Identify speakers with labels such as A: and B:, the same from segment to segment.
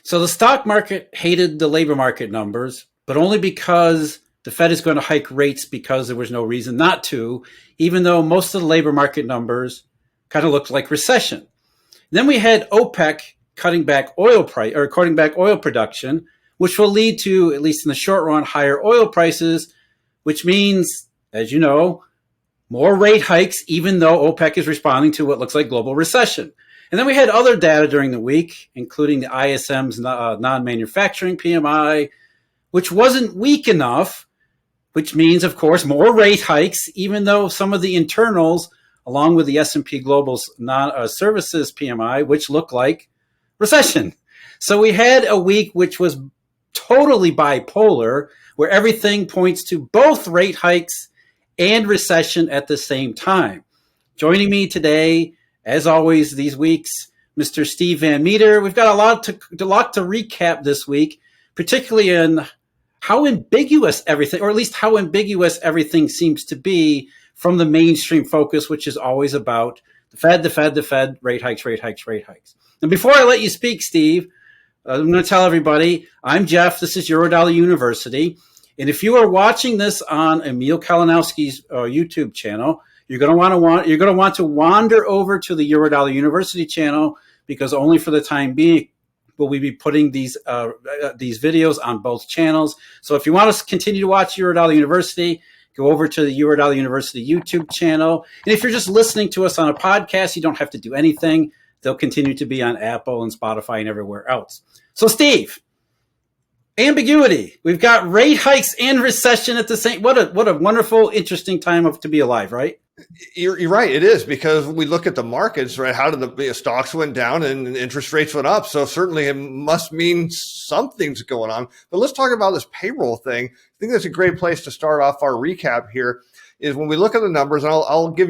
A: So the stock market hated the labor market numbers, but only because the Fed is going to hike rates because there was no reason not to, even though most of the labor market numbers kind of looked like recession. Then we had OPEC cutting back oil price or cutting back oil production, which will lead to, at least in the short run, higher oil prices, which means, as you know, more rate hikes, even though OPEC is responding to what looks like global recession. And then we had other data during the week, including the ISM's non-manufacturing PMI, which wasn't weak enough, which means, of course, more rate hikes, even though some of the internals, along with the S&P Global's services PMI, which look like recession. So we had a week which was totally bipolar, where everything points to both rate hikes and recession at the same time. Joining me today, as always, these weeks, Mr. Steve Van Metre. We've got a lot to recap this week, particularly in how ambiguous everything, or at least how ambiguous everything seems to be from the mainstream focus, which is always about the Fed, rate hikes. And before I let you speak, Steve, I'm going to tell everybody, I'm Jeff. This is Eurodollar University. And if you are watching this on Emil Kalinowski's YouTube channel, you're going to want to wander over to the Eurodollar University channel, because only for the time being will we be putting these videos on both channels. So if you want to continue to watch Eurodollar University, go over to the Eurodollar University YouTube channel. And if you're just listening to us on a podcast, you don't have to do anything. They'll continue to be on Apple and Spotify and everywhere else. So Steve, ambiguity. We've got rate hikes and recession at the same. What a wonderful, interesting time to be alive, right?
B: You're right. It is, because we look at the markets, right? How did the stocks went down and interest rates went up? So certainly it must mean something's going on. But let's talk about this payroll thing. I think that's a great place to start off our recap here. Is when we look at the numbers, and I'll let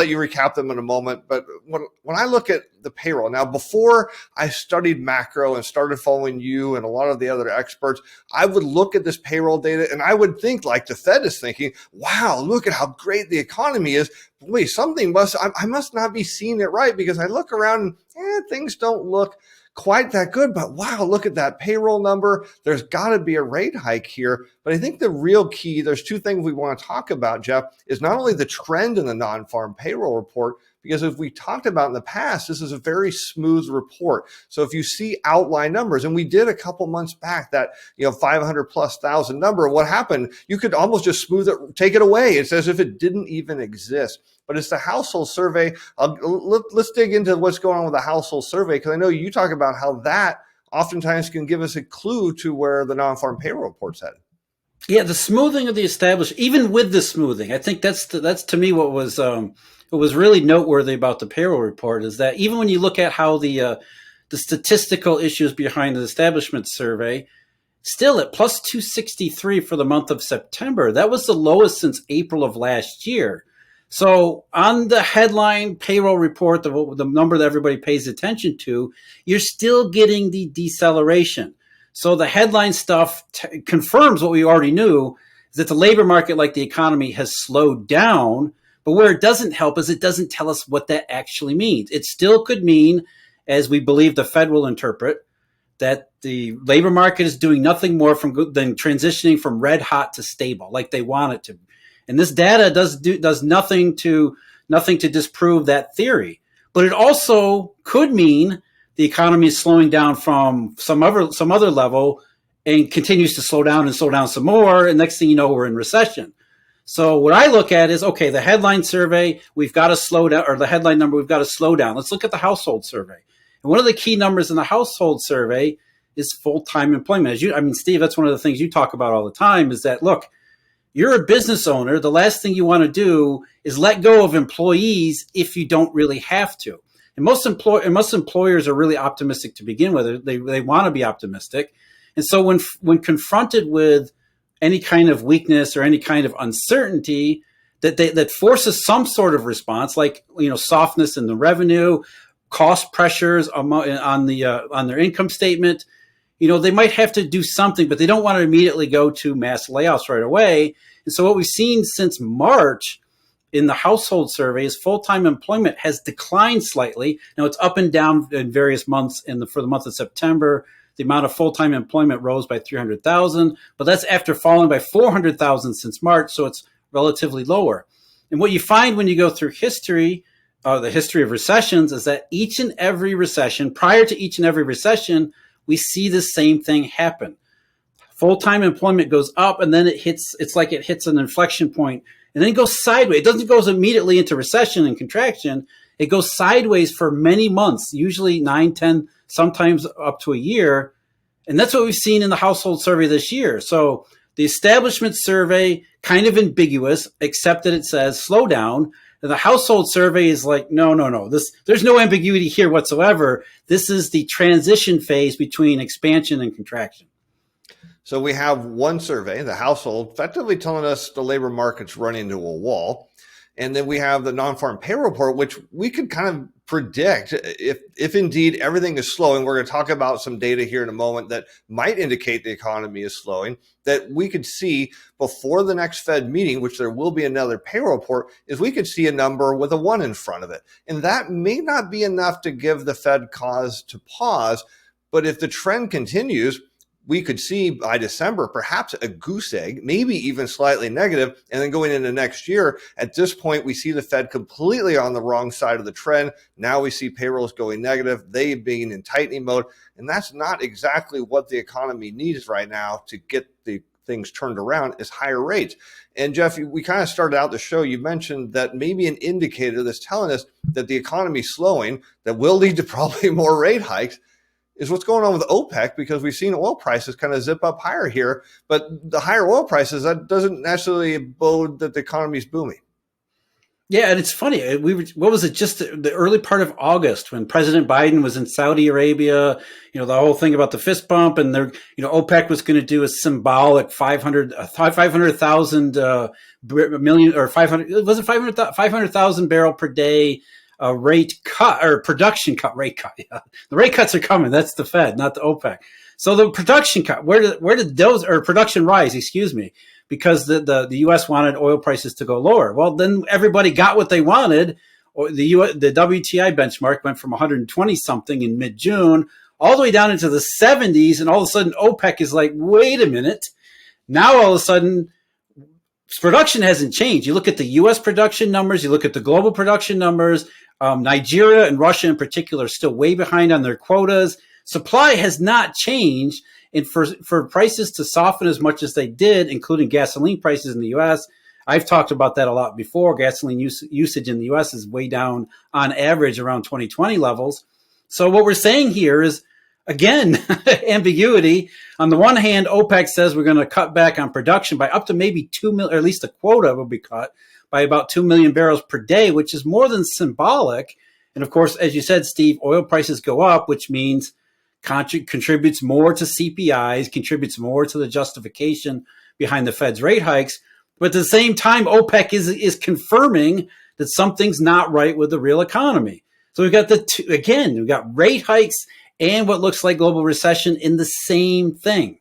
B: you recap them in a moment. But when I look at the payroll now, before I studied macro and started following you and a lot of the other experts, I would look at this payroll data and I would think, like the Fed is thinking, wow, look at how great the economy is. Boy, I must not be seeing it right, because I look around and things don't look quite that good, but wow, look at that payroll number. There's got to be a rate hike here. But I think the real key, there's two things we want to talk about, Jeff, is not only the trend in the non-farm payroll report, because as we talked about in the past, this is a very smooth report. So if you see outline numbers, and we did a couple months back that 500,000+ number, what happened? You could almost just smooth it, take it away. It's as if it didn't even exist. But it's the household survey. Let's dig into what's going on with the household survey, because I know you talk about how that oftentimes can give us a clue to where the non-farm payroll report's headed.
A: Yeah, the smoothing of the established, even with the smoothing, I think that's to me what was really noteworthy about the payroll report, is that even when you look at how the statistical issues behind the establishment survey, still at plus 263 for the month of September, that was the lowest since April of last year. So on the headline payroll report, the number that everybody pays attention to, you're still getting the deceleration. So the headline stuff confirms what we already knew, is that the labor market, like the economy, has slowed down. But where it doesn't help is it doesn't tell us what that actually means. It still could mean, as we believe the Fed will interpret, that the labor market is doing nothing more than transitioning from red hot to stable, like they want it to. And this data does nothing to disprove that theory. But it also could mean the economy is slowing down from some other level and continues to slow down some more. And next thing you know, we're in recession. So what I look at is, okay, the headline survey, we've got to slow down, or the headline number, we've got to slow down. Let's look at the household survey. And one of the key numbers in the household survey is full-time employment. Steve, that's one of the things you talk about all the time, is that, look, you're a business owner. The last thing you want to do is let go of employees if you don't really have to. And most employers are really optimistic to begin with. They want to be optimistic. And so when confronted with any kind of weakness or any kind of uncertainty that forces some sort of response, like softness in the revenue, cost pressures on their income statement, they might have to do something, but they don't want to immediately go to mass layoffs right away. And so what we've seen since March in the household survey is full-time employment has declined slightly. Now it's up and down in various months. For the month of September, the amount of full-time employment rose by 300,000, but that's after falling by 400,000 since March, so it's relatively lower. And what you find when you go through history, the history of recessions, is that each and every recession, prior to each and every recession, we see the same thing happen. Full-time employment goes up, and then it's like it hits an inflection point, and then it goes sideways. It doesn't go immediately into recession and contraction. It goes sideways for many months, usually 9, 10, sometimes up to a year. And that's what we've seen in the household survey this year. So the establishment survey, kind of ambiguous, except that it says slowdown. And the household survey is like, no. There's no ambiguity here whatsoever. This is the transition phase between expansion and contraction.
B: So we have one survey, the household, effectively telling us the labor market's running into a wall. And then we have the non-farm payroll report, which we could kind of predict if indeed everything is slowing. We're going to talk about some data here in a moment that might indicate the economy is slowing, that we could see before the next Fed meeting, which there will be another payroll report, is we could see a number with a 1 in front of it. And that may not be enough to give the Fed cause to pause. But if the trend continues, we could see by December perhaps a goose egg, maybe even slightly negative. And then going into next year, at this point, we see the Fed completely on the wrong side of the trend. Now we see payrolls going negative, they being in tightening mode. And that's not exactly what the economy needs right now to get the things turned around, is higher rates. And Jeff, we kind of started out the show. You mentioned that maybe an indicator that's telling us that the economy is slowing, that will lead to probably more rate hikes, is what's going on with OPEC, because we've seen oil prices kind of zip up higher here. But the higher oil prices, that doesn't necessarily bode that the economy is booming.
A: Yeah, and it's funny. What was it? Just the early part of August when President Biden was in Saudi Arabia. The whole thing about the fist bump, and OPEC was going to do a symbolic 500,000 million, or 500. Was it 500,000 barrel per day rate cut, or production cut? Rate cut. Yeah. The rate cuts are coming. That's the Fed, not the OPEC. So the production cut. Where did those, or production rise? Excuse me. Because the U.S. wanted oil prices to go lower. Well, then everybody got what they wanted. The WTI benchmark went from 120 something in mid-June all the way down into the 70s, and all of a sudden OPEC is like, wait a minute. Now all of a sudden production hasn't changed. You look at the U.S. production numbers, you look at the global production numbers. Nigeria and Russia in particular are still way behind on their quotas. Supply has not changed. And for prices to soften as much as they did, including gasoline prices in the U.S., I've talked about that a lot before. Gasoline usage in the U.S. is way down on average around 2020 levels. So what we're saying here is, again, ambiguity. On the one hand, OPEC says we're going to cut back on production by up to maybe 2 million, or at least a quota will be cut by about 2 million barrels per day, which is more than symbolic. And of course, as you said, Steve, oil prices go up, which means contributes more to CPIs, contributes more to the justification behind the Fed's rate hikes. But at the same time, OPEC is confirming that something's not right with the real economy. So we've got we've got rate hikes and what looks like global recession in the same thing.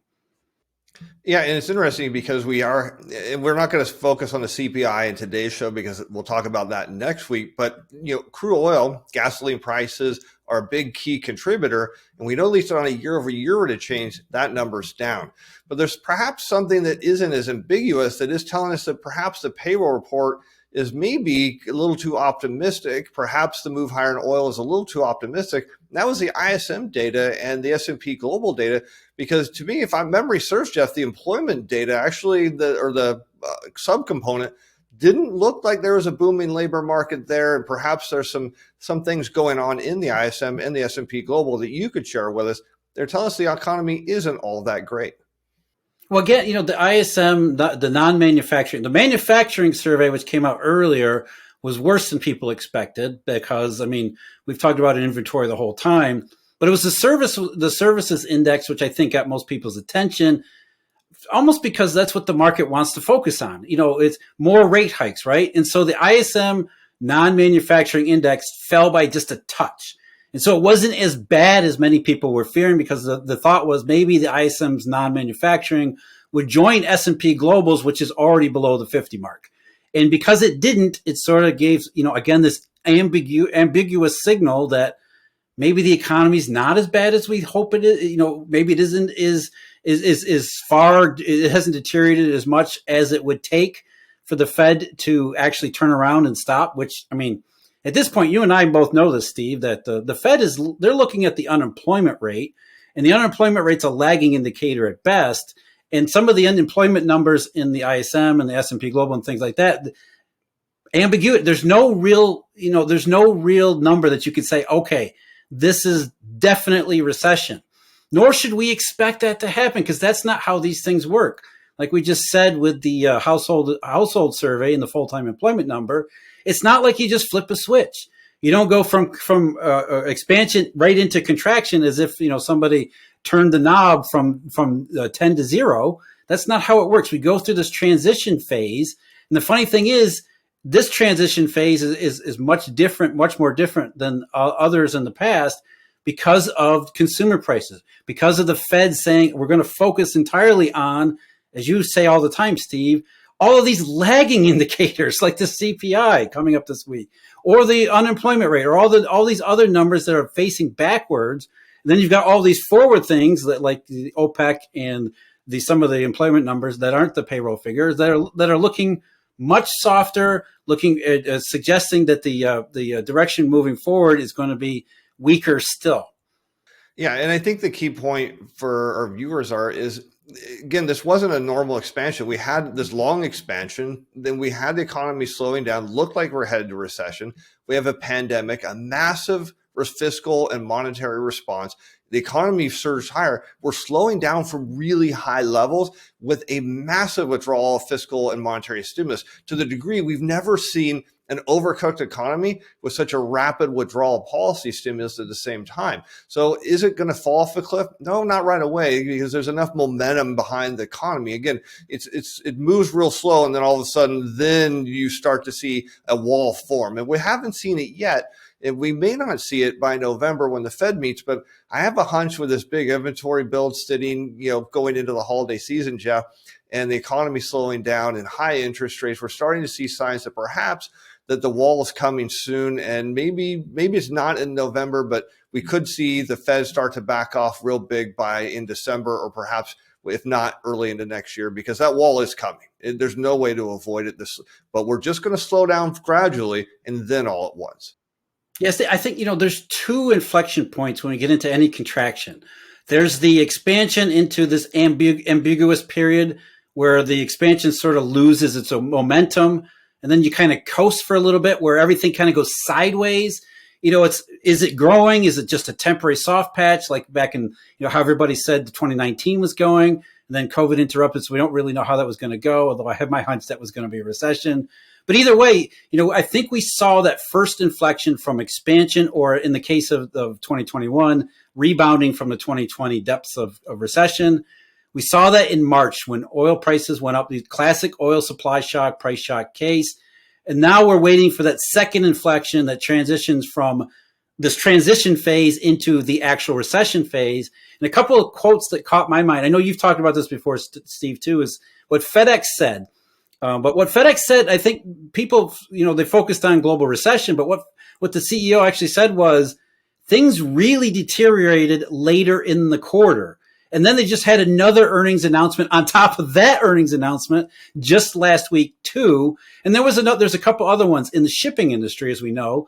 B: Yeah, and it's interesting because we're not going to focus on the CPI in today's show because we'll talk about that next week. But crude oil, gasoline prices are a big key contributor, and we know at least on a year-over-year rate of change that number's down. But there's perhaps something that isn't as ambiguous that is telling us that perhaps the payroll report is maybe a little too optimistic. Perhaps the move higher in oil is a little too optimistic. And that was the ISM data and the S&P global data, because to me, if my memory serves, Jeff, the employment data actually, the subcomponent didn't look like there was a booming labor market there, and perhaps there's some things going on in the ISM and the S&P global that you could share with us. They're telling us the economy isn't all that great.
A: Well, again, the ISM, the non-manufacturing, the manufacturing survey, which came out earlier, was worse than people expected because, we've talked about an inventory the whole time, but it was the services index, which I think got most people's attention, almost because that's what the market wants to focus on. It's more rate hikes, right? And so the ISM non-manufacturing index fell by just a touch. And so it wasn't as bad as many people were fearing, because the thought was maybe the ISM's non-manufacturing would join S&P Global's, which is already below the 50 mark. And because it didn't, it sort of gave, again, this ambiguous signal that Maybe the economy's not as bad as we hope it is. Maybe it isn't is far. It hasn't deteriorated as much as it would take for the Fed to actually turn around and stop. Which, I mean, at this point, you and I both know this, Steve, that the Fed they're looking at the unemployment rate, and the unemployment rate's a lagging indicator at best. And some of the unemployment numbers in the ISM and the S&P Global and things like that, ambiguity. There's no real number that you can say, okay, this is definitely recession. Nor should we expect that to happen, because that's not how these things work. Like we just said with the household survey and the full-time employment number, it's not like you just flip a switch. You don't go from expansion right into contraction as if somebody turned the knob from 10 to 0. That's not how it works. We go through this transition phase, and the funny thing is, this transition phase is much more different than others in the past, because of consumer prices, because of the Fed saying we're going to focus entirely on, as you say all the time, Steve, all of these lagging indicators like the CPI coming up this week, or the unemployment rate, or all these other numbers that are facing backwards. And then you've got all these forward things that, like the OPEC and some of the employment numbers that aren't the payroll figures that are looking much softer, looking at suggesting that the direction moving forward is going to be weaker still.
B: Yeah, and I think the key point for our viewers is, again, this wasn't a normal expansion. We had this long expansion, then we had the economy slowing down, looked like we're headed to recession. We have a pandemic, a massive fiscal and monetary response. The economy surged higher. We're slowing down from really high levels with a massive withdrawal of fiscal and monetary stimulus, to the degree we've never seen an overcooked economy with such a rapid withdrawal of policy stimulus at the same time. So is it going to fall off a cliff? No, not right away, because there's enough momentum behind the economy. Again, it moves real slow, and then all of a sudden, then you start to see a wall form. And we haven't seen it yet. And we may not see it by November when the Fed meets, but I have a hunch with this big inventory build sitting, going into the holiday season, Jeff, and the economy slowing down and high interest rates, we're starting to see signs that perhaps that the wall is coming soon. And maybe it's not in November, but we could see the Fed start to back off real big in December, or perhaps, if not, early into next year, because that wall is coming. There's no way to avoid it. But we're just going to slow down gradually and then all at once.
A: Yes, I think, there's two inflection points when we get into any contraction. There's the expansion into this ambiguous period where the expansion sort of loses its momentum, and then you kind of coast for a little bit where everything kind of goes sideways. Is it growing? Is it just a temporary soft patch, like back in, how everybody said 2019 was going, and then COVID interrupted, so we don't really know how that was going to go, although I have my hunch that was going to be a recession. But either way, I think we saw that first inflection from expansion, or in the case of 2021, rebounding from the 2020 depths of recession. We saw that in March when oil prices went up, the classic oil supply shock, price shock case. And now we're waiting for that second inflection that transitions from this transition phase into the actual recession phase. And a couple of quotes that caught my mind, I know you've talked about this before, Steve, too, is what FedEx said. But what FedEx said, I think people, they focused on global recession, but what the CEO actually said was things really deteriorated later in the quarter. And then they just had another earnings announcement on top of that earnings announcement just last week too. And there's a couple other ones in the shipping industry, as we know.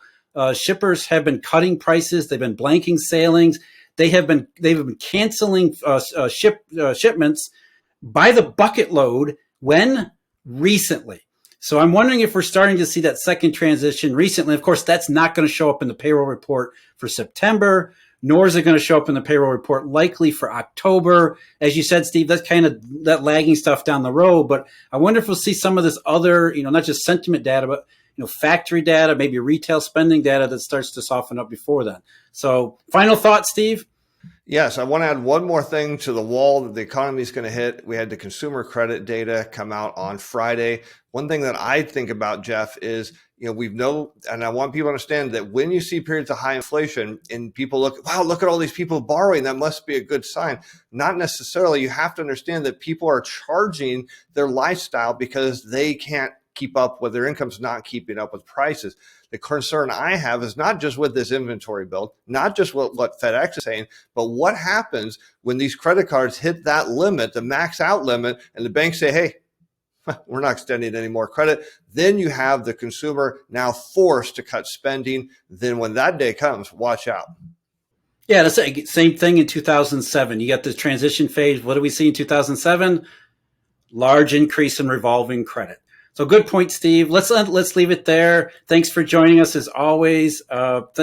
A: Shippers have been cutting prices. They've been blanking sailings. They've been canceling shipments by the bucket load. When? Recently. So I'm wondering if we're starting to see that second transition recently. Of course, that's not going to show up in the payroll report for September, nor is it going to show up in the payroll report likely for October. As you said, Steve, that's kind of that lagging stuff down the road. But I wonder if we'll see some of this other, not just sentiment data, but factory data, maybe retail spending data that starts to soften up before then. So final thought, Steve?
B: Yes, I want to add one more thing to the wall that the economy is going to hit. We had the consumer credit data come out on Friday. One thing that I think about, Jeff, is, and I want people to understand that when you see periods of high inflation and people look at all these people borrowing, that must be a good sign. Not necessarily. You have to understand that people are charging their lifestyle because they can't keep up with their income's not keeping up with prices. The concern I have is not just with this inventory build, not just what FedEx is saying, but what happens when these credit cards hit that limit, the max out limit, and the banks say, hey, we're not extending any more credit. Then you have the consumer now forced to cut spending. Then when that day comes, watch out.
A: Yeah, that's the same thing in 2007. You got the transition phase. What do we see in 2007? Large increase in revolving credit. So good point, Steve. Let's leave it there. Thanks for joining us as always.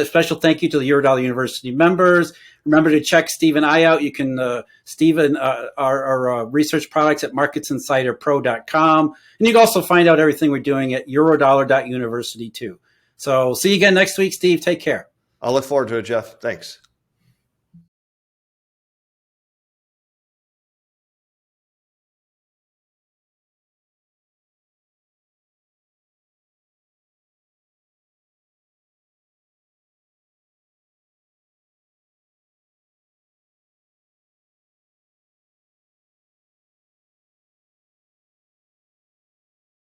A: Special thank you to the Eurodollar University members. Remember to check Steve and I out. You can Steve and our research products at marketsinsiderpro.com. And you can also find out everything we're doing at eurodollar.university too. So see you again next week, Steve. Take care.
B: I'll look forward to it, Jeff. Thanks.